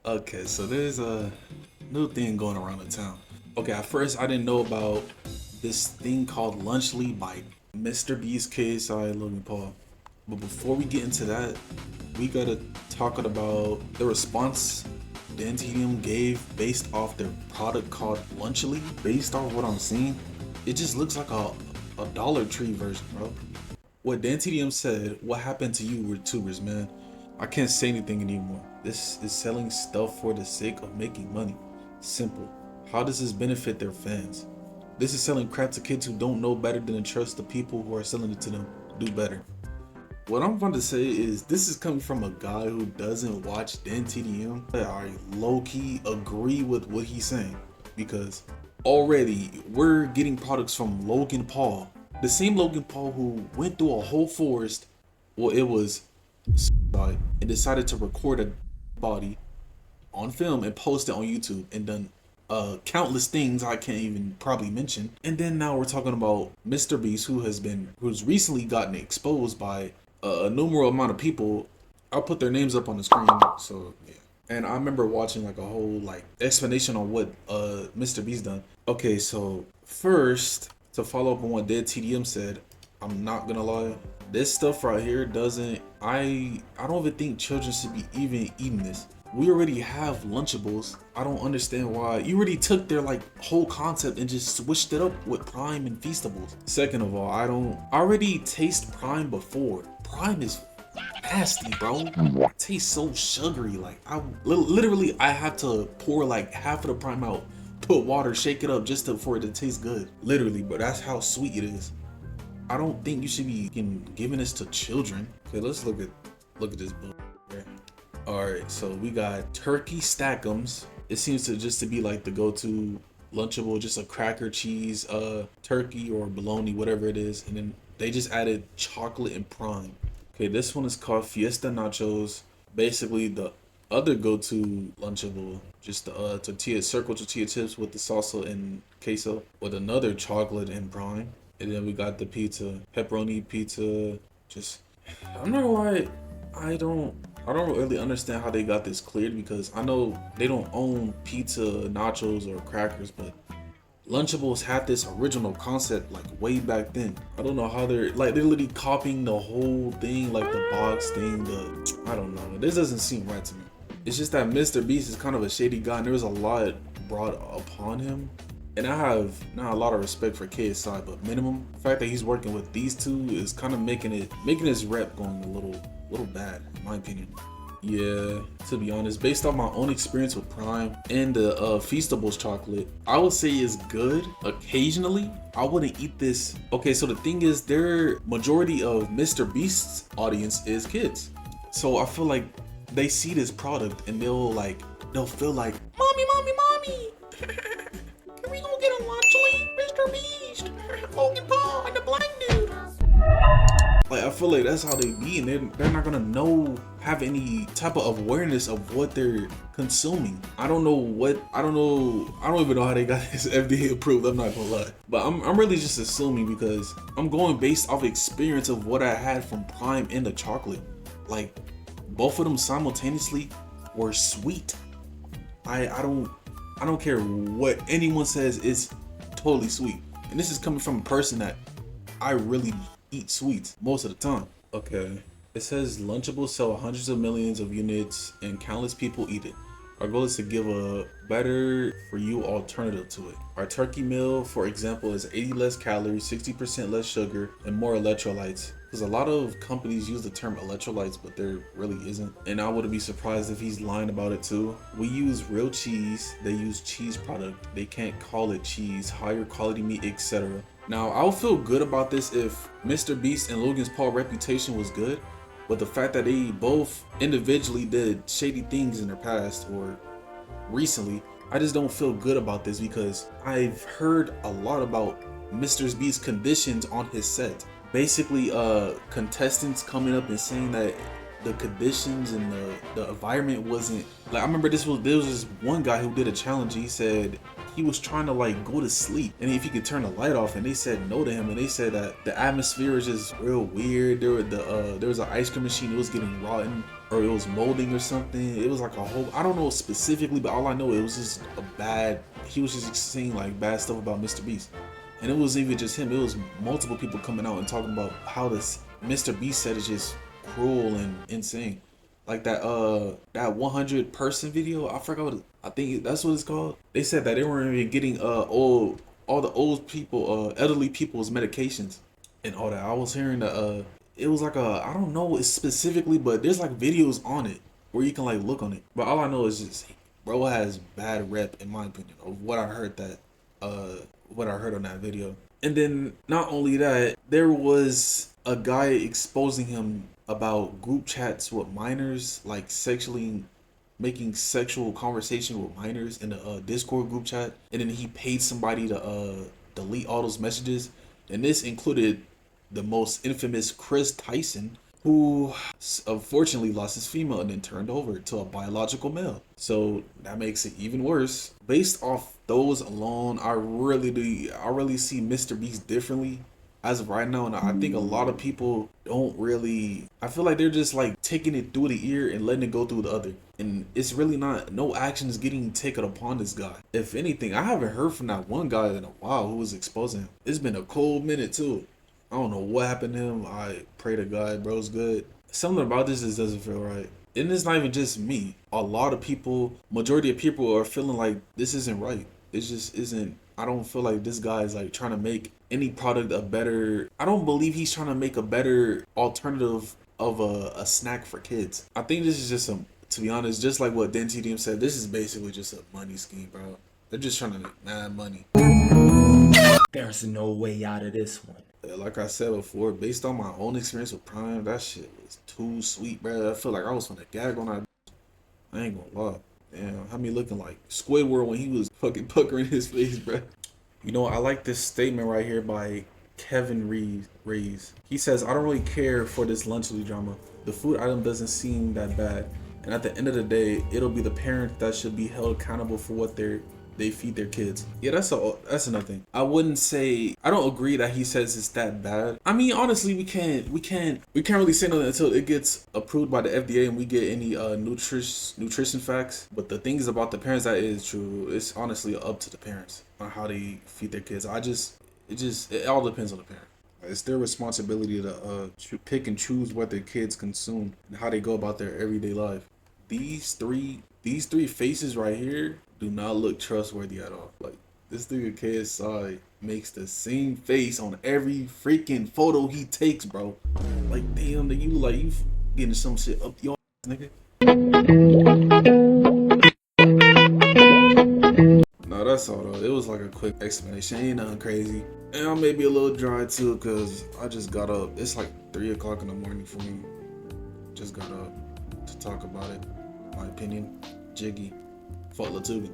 Okay, so there's a new thing going around the town. Okay, at first I didn't know about this thing called Lunchly by MrBeast, KSI, Logan Paul. But before we get into that, we gotta talk about the response the NTDM gave based off their product called Lunchly. Based off what I'm seeing, it just looks like a Dollar Tree version, bro. What Dan TDM said, what happened to you YouTubers, man? I can't say anything anymore. This is selling stuff for the sake of making money. Simple. How does this benefit their fans? This is selling crap to kids who don't know better than to trust the people who are selling it to them. Do better. What I'm about to say is this is coming from a guy who doesn't watch Dan TDM. I low-key agree with what he's saying because already we're getting products from Logan Paul. The same Logan Paul who went through a whole forest, well, it was and decided to record a body on film and post it on YouTube and done countless things I can't even probably mention. And then now we're talking about MrBeast, who's recently gotten exposed by a numerous amount of people. I'll put their names up on the screen. So yeah. And I remember watching like a whole like explanation on what MrBeast done. Okay, so first to follow up on what Dead TDM said, I'm not gonna lie. This stuff right here doesn't. I don't even think children should be even eating this. We already have Lunchables. I don't understand why you already took their like whole concept and just switched it up with Prime and Feastables. Second of all, I already taste Prime before. Prime is nasty, bro. It tastes so sugary. Like literally I have to pour like half of the Prime out, put water, shake it up just for it to taste good. Literally, but that's how sweet it is. I don't think you should be giving this to children. Okay, let's look at this book. Alright, so we got turkey stackums. It seems to just to be like the go-to Lunchable, just a cracker, cheese, turkey or bologna, whatever it is, and then they just added chocolate and prime. Okay, this one is called Fiesta Nachos. Basically the other go-to Lunchable, just the circle tortilla chips with the salsa and queso with another chocolate and prime. And then we got the pizza, pepperoni pizza. Just, I'm not gonna lie, I don't really understand how they got this cleared because I know they don't own pizza, nachos, or crackers, but Lunchables had this original concept like way back then. I don't know how they're literally copying the whole thing, like the box thing. I don't know. This doesn't seem right to me. It's just that MrBeast is kind of a shady guy, and there was a lot brought upon him. And I have not a lot of respect for KSI, but minimum, the fact that he's working with these two is kind of making his rep going a little bad, in my opinion. Yeah, to be honest, based on my own experience with Prime and the Feastables chocolate, I would say it's good occasionally. I wouldn't eat this. Okay, so the thing is, their majority of MrBeast's audience is kids. So I feel like they see this product and they'll feel like, mommy, mommy, mommy. Can we go get a Lunchly? MrBeast, Logan Paul, and the black dude. Like, I feel like that's how they be, and they're not gonna have any type of awareness of what they're consuming. I don't even know how they got this FDA approved, I'm not gonna lie. But I'm really just assuming because I'm going based off experience of what I had from Prime and the chocolate. Like, both of them simultaneously were sweet. I don't care what anyone says, it's totally sweet. And this is coming from a person that I really eat sweets most of the time. Okay, it says Lunchables sell hundreds of millions of units and countless people eat it. Our goal is to give a better for you alternative to it. Our turkey meal, for example, is 80 less calories, 60% less sugar, and more electrolytes. Because a lot of companies use the term electrolytes, but there really isn't. And I wouldn't be surprised if he's lying about it too. We use real cheese, they use cheese product. They can't call it cheese, higher quality meat, etc. Now, I'll feel good about this if MrBeast and Logan Paul's reputation was good, but the fact that they both individually did shady things in their past or recently, I just don't feel good about this because I've heard a lot about MrBeast's conditions on his set. Basically, contestants coming up and saying that the conditions and the environment wasn't like. I remember there was this one guy who did a challenge. He said he was trying to like go to sleep, and if he could turn the light off, and they said no to him, and they said that the atmosphere is just real weird. There was an ice cream machine, it was getting rotten, or it was molding or something. It was like a whole, I don't know specifically, but all I know, it was just a bad, he was just saying like bad stuff about MrBeast. And it wasn't even just him, it was multiple people coming out and talking about how this MrBeast said is just cruel and insane. Like that 100 person video, I forgot what I think that's what it's called. They said that they weren't even getting all the old people, elderly people's medications and all that. I was hearing that it was like a, I don't know it specifically, but there's like videos on it where you can like look on it. But all I know is just bro has bad rep in my opinion of what I heard on that video. And then not only that, there was a guy exposing him about group chats with minors, like sexually making sexual conversation with minors in the Discord group chat, and then he paid somebody to delete all those messages. And this included the most infamous Chris Tyson, who unfortunately lost his female and then turned over to a biological male. So that makes it even worse. Based off those alone, I really see MrBeast differently as of right now, and I think a lot of people don't really, I feel like they're just like taking it through the ear and letting it go through the other, and it's really not, no action is getting taken upon this guy. If anything, I haven't heard from that one guy in a while who was exposing him. It's been a cold minute too. I don't know what happened to him. I pray to God bro's good. Something about this just doesn't feel right. And it's not even just me. A lot of people, majority of people are feeling like this isn't right. It just isn't. I don't feel like this guy is like trying to make any product a better, I don't believe he's trying to make a better alternative of a snack for kids. I think this is just to be honest, just like what DenTDM said, this is basically just a money scheme, bro. They're just trying to make mad money. There's no way out of this one. Like I said before, based on my own experience with Prime, that shit was too sweet, bro. I feel like I was gonna gag on that. I ain't gonna lie. Damn, had me looking like Squidward when he was fucking puckering his face, bro. You know, I like this statement right here by Kevin Rees. He says, I don't really care for this Lunchable drama. The food item doesn't seem that bad. And at the end of the day, it'll be the parent that should be held accountable for what they feed their kids. Yeah, that's another thing. I wouldn't say, I don't agree that he says it's that bad. I mean, honestly, we can't really say nothing until it gets approved by the FDA and we get any nutrition facts. But the things about the parents, that is true. It's honestly up to the parents on how they feed their kids. It all depends on the parent. It's their responsibility to pick and choose what their kids consume and how they go about their everyday life. These three faces right here do not look trustworthy at all. Like, this nigga KSI makes the same face on every freaking photo he takes, bro. Like, damn, you look like you getting some shit up your ass, nigga. No, that's all though. It was like a quick explanation. Ain't nothing crazy. And I may be a little dry too, cause I just got up. It's like 3 o'clock in the morning for me. Just got up to talk about it. My opinion. Jiggy. Fuck Latugan.